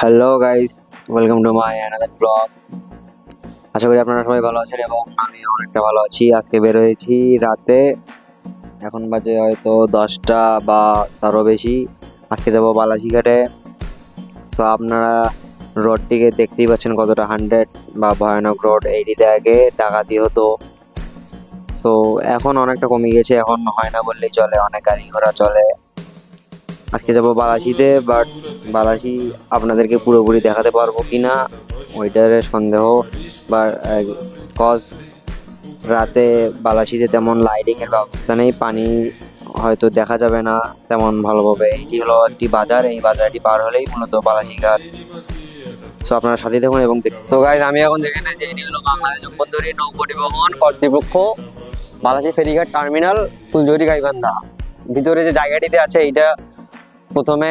Hello guys, welcome to my another blog. আশা করি আপনারা সবাই ভালো আছেন এবং আমি অনেকটা ভালো আছি। আজকে বের হয়েছি রাতে, এখন বাজে হয়তো 10টা বা তারও বেশি। আজকে যাব বালাজিঘাটে। সো আপনারা রোডটিকে দেখতেই পাচ্ছেন কতটা হান্ড্রেড বা ভয়ানক রোড। এইটিতে আগে ডাকাতি হতো, সো এখন অনেকটা কমে গেছে, এখন হয় না বললেই চলে, অনেক গাড়ি ঘোড়া চলে। আজকে যাব বালাসিতে, বাট বালাসি আপনাদেরকে পুরোপুরি দেখাতে পারবো কিনা ওইটার সন্দেহ। বা কজ রাতে বালাসিতে তেমন লাইটিং এর ব্যবস্থা নেই, পানি হয়তো দেখা যাবে না তেমন ভালোভাবে। এটি হলো একটি বাজার, এই বাজারটি পার হলেই মূলত বালাসি ঘাট। সো আপনারা সাথে দেখুন এবং দেখুন। তো গাইস, আমি এখন যেখানে আছি এটি হলো বাংলাদেশ বন্দরের নৌ পরিবহন কর্তৃপক্ষ বালাসি ফেরিঘাট টার্মিনাল ফুলঝুরি গাইবান্ধা। ভিতরে যে জায়গাটিতে আছে এইটা প্রথমে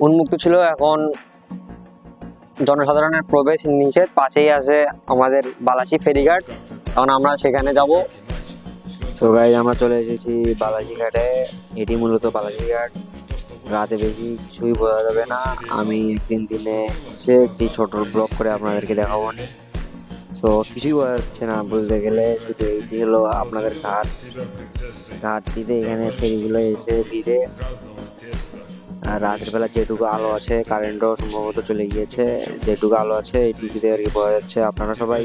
উন্মুক্ত ছিল, এখন জনসাধারণের প্রবেশ নিষেধ। পাশেই আছে আমাদের বালাসি ফেরিঘাট, এখন আমরা সেখানে যাব। সো গাইস, আমরা চলে এসেছি বালাসি ঘাটে। এটি মূলত বালাসি ঘাট। রাতে বেশি কিছুই বোঝা যাবে না, আমি একদিন দিনে এসে একটি ছোট ব্লগ করে আপনাদেরকে দেখাবো নি। সো কিছুই বোঝা যাচ্ছে না বলতে গেলে, শুধু এইটি হলো আপনাদের ঘাট। ঘাটটিতে এখানে ফেরিগুলো এসে ভিড়ে। আর রাতের বেলা যেটুকু আলো আছে, কারেন্টও সম্ভবত চলে গিয়েছে, যেটুকু আলো আছে এইটুকুতে আর কি বোঝা যাচ্ছে। আপনারা সবাই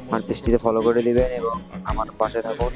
আমার পেজটিতে ফলো করে দিবেন এবং আমার পাশে থাকুন।